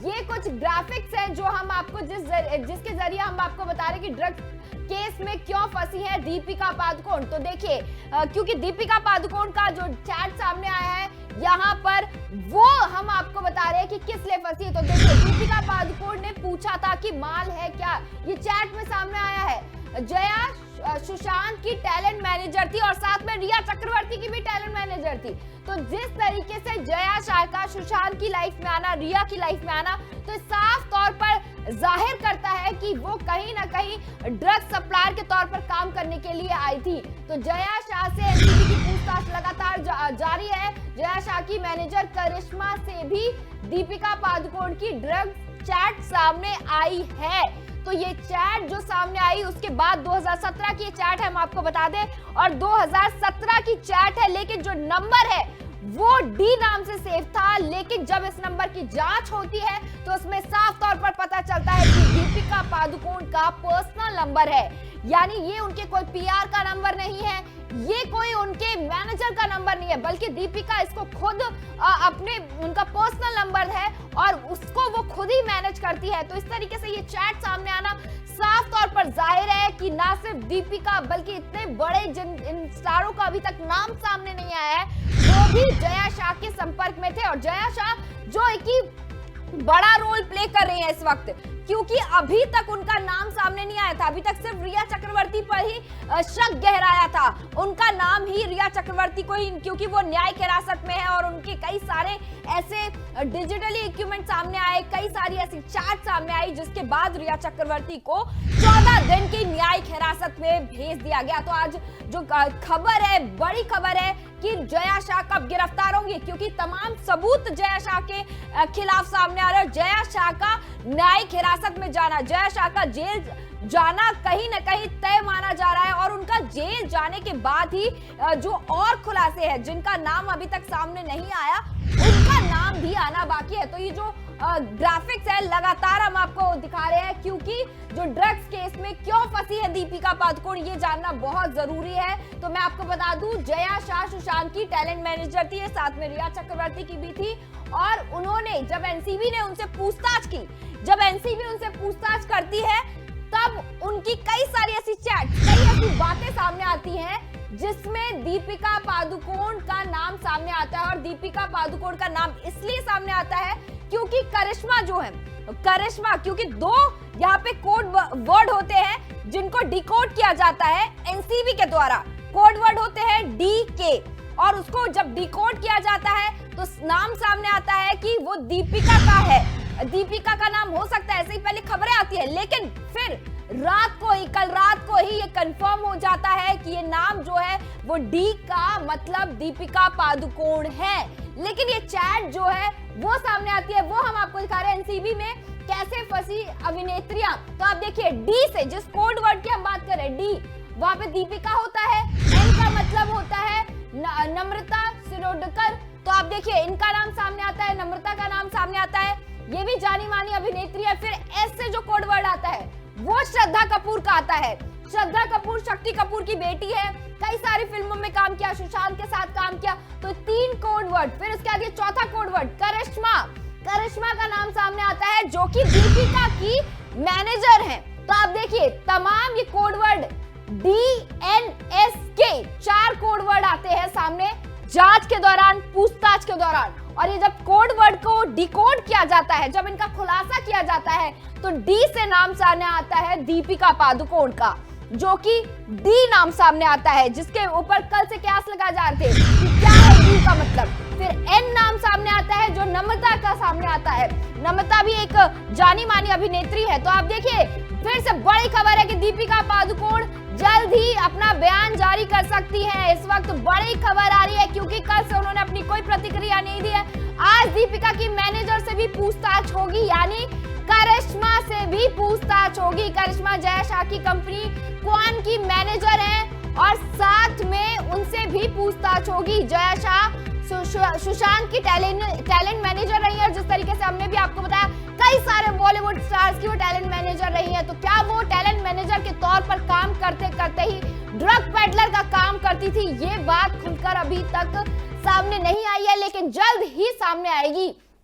ये कुछ ग्राफिक्स हैं जो हम आपको जिसके जरिए हम आपको बता रहे हैं कि ड्रग्स केस में क्यों फंसी है दीपिका पादुकोण। तो देखिए क्योंकि दीपिका पादुकोण का जो चैट सामने आया है यहाँ पर वो हम आपको बता रहे हैं कि किस लिए फंसी है। तो देखिए दीपिका पादुकोण ने पूछा था कि माल है क्या, ये चैट में सामने आया है। जया सुशांत की टैलेंट मैनेजर थी और साथ में रिया चक्रवर्ती की भी टैलेंट मैनेजर थी। तो जिस तरीके से जया शाह का सुशांत की लाइफ में आना, रिया की लाइफ में आना, तो साफ तौर पर जाहिर करता है कि वो कहीं ना कहीं ड्रग सप्लायर के तौर पर काम करने के लिए आई थी। तो जया शाह से एनसीबी की पूछताछ लगातार जारी है। जया शाह की मैनेजर करिश्मा से भी दीपिका पादुकोण की ड्रग चैट सामने आई है। तो ये चैट जो सामने आई उसके बाद 2017 की चैट है, हम आपको बता दें, और 2017 की चैट है, लेकिन जो नंबर है वो डी नाम से सेव था। लेकिन जब इस नंबर की जांच होती है तो उसमें साफ तौर पर पता चलता है कि दीपिका पादुकोण का पर्सनल नंबर है, यानी ये उनके कोई पीआर का नंबर नहीं है, ये कोई उनके मैनेजर का नंबर नहीं है, बल्कि दीपिका इसको खुद अपने उनका पर्सनल नंबर है और उसको वो खुद ही मैनेज करती है। तो इस तरीके से ये चैट सामने आना साफ तौर पर जाहिर है कि ना सिर्फ दीपिका बल्कि इतने बड़े जिन स्टारों का अभी तक नाम सामने नहीं आया है वो भी जया शाह के संपर्क में थे। और जया शाह जो एक बड़ा रोल प्ले कर रहे हैं इस वक्त, क्योंकि अभी तक उनका नाम सामने नहीं आया था। अभी तक सिर्फ रिया चक्रवर्ती पर ही शक गहराया था, उनका नाम ही रिया चक्रवर्ती को ही, क्योंकि वो न्यायिक हिरासत में है और उनके कई सारे ऐसे डिजिटली इक्विपमेंट सामने आए, कई सारी ऐसी चैट सामने आई जिसके बाद रिया चक्रवर्ती को 14 दिन की न्यायिक हिरासत में भेज दिया गया। तो आज जो खबर है, बड़ी खबर है कि जया शाह कब गिरफ्तार होंगी, क्योंकि तमाम सबूत जया शाह के खिलाफ सामने आ रहे हैं। जया शाह का न्यायिक हिरासत में जाना, जया शाह का जेल जाना कहीं न कहीं तय माना जा रहा है और उनका जेल जाने के बाद ही जो और खुलासे हैं जिनका नाम अभी तक सामने नहीं आया उनका नाम भी आना बाकी है। तो ये जो ग्राफिक्स है लगातार हम आपको दिखा रहे हैं, क्योंकि जो ड्रग्स केस में क्यों फंसी है दीपिका पादुकोण ये जानना बहुत जरूरी है। तो मैं आपको बता दूं, जया शाह सुशांत की टैलेंट मैनेजर थी, साथ में रिया चक्रवर्ती की भी थी। और उन्होंने जब एनसीबी ने उनसे पूछताछ की, जब एनसीबी उनसे पूछताछ करती है तब उनकी कई सारी ऐसी चैट, कई ऐसी बातें सामने आती हैं जिसमें दीपिका पादुकोण का नाम सामने आता है। और दीपिका पादुकोण का नाम इसलिए सामने आता है क्योंकि करिश्मा जो है, करिश्मा, क्योंकि दो यहाँ पे कोड वर्ड होते हैं जिनको डिकोड किया जाता है एनसीबी के द्वारा। कोड वर्ड होते हैं डी के, और उसको जब डिकोड किया जाता है तो नाम सामने आता है कि वो दीपिका का है। दीपिका का नाम हो सकता है, ऐसे ही पहले खबरें आती है, लेकिन फिर रात को ही, कल रात को ही ये कंफर्म हो जाता है कि ये नाम जो है वो डी का मतलब दीपिका पादुकोण है। लेकिन ये चैट जो है वो सामने आती है, वो हम आपको दिखा रहे हैं एनसीबी में कैसे फंसी अभिनेत्रियां। तो आप देखिए डी से, जिस कोड वर्ड की हम बात कर रहे हैं डी, वहां पे दीपिका होता है, एन का मतलब होता है नम्रता सिरोडकर। तो आप देखिए इनका नाम सामने आता है, नम्रता का नाम सामने आता है, ये भी जानी मानी अभिनेत्री है। फिर एस से जो कोड वर्ड आता है वो श्रद्धा कपूर का आता है। श्रद्धा कपूर शक्ति कपूर की बेटी है, कई सारी फिल्मों में काम किया, सुशांत के साथ काम किया। तो 3 कोड वर्ड। फिर उसके आगे चौथा कोड वर्ड करिश्मा, करिश्मा का नाम सामने आता है जो कि दीपिका की मैनेजर है। तो आप देखिए तमाम ये कोड वर्ड DNS के 4 कोड वर्ड आते हैं सामने जांच के दौरान, पूछताछ के दौरान। और ये जब कोड वर्ड को डिकोड किया जाता है, जब इनका खुलासा किया जाता है, तो डी से नाम सामने आता है दीपिका पादुकोण का, जो कि डी नाम सामने आता है, जिसके ऊपर कल से कयास लगाए जा रहे थे कि क्या है डी का मतलब। फिर एन नाम सामने आता है जो नम्रता का सामने आता है। नम्रता भी एक जानी मानी अभिनेत्री है। तो आप देखिए फिर से बड़ी खबर है कि दीपिका पादुकोण जल्द ही अपना बयान जारी कर सकती हैं। इस वक्त बड़ी खबर आ रही है क्योंकि कल से उन्होंने अपनी कोई प्रतिक्रिया नहीं दी है। आज दीपिका की मैनेजर से भी पूछताछ होगी, यानी करिश्मा से भी पूछताछ होगी। करिश्मा जया शाह की कंपनी क्वान की मैनेजर हैं और साथ में उनसे भी पूछताछ होगी। जया शाह सुशांत की टैलेंट मैनेजर रही है, और जिस तरीके से हमने भी आपको बताया कई सारे बॉलीवुड स्टार्स की वो टैलेंट मैनेजर रही है। तो क्या वो टैलेंट मैनेजर के तौर पर काम करते करते ही ड्रग पेडलर का काम करती थी, ये बात खुलकर अभी तक सामने नहीं आई है, लेकिन जल्द ही सामने आएगी।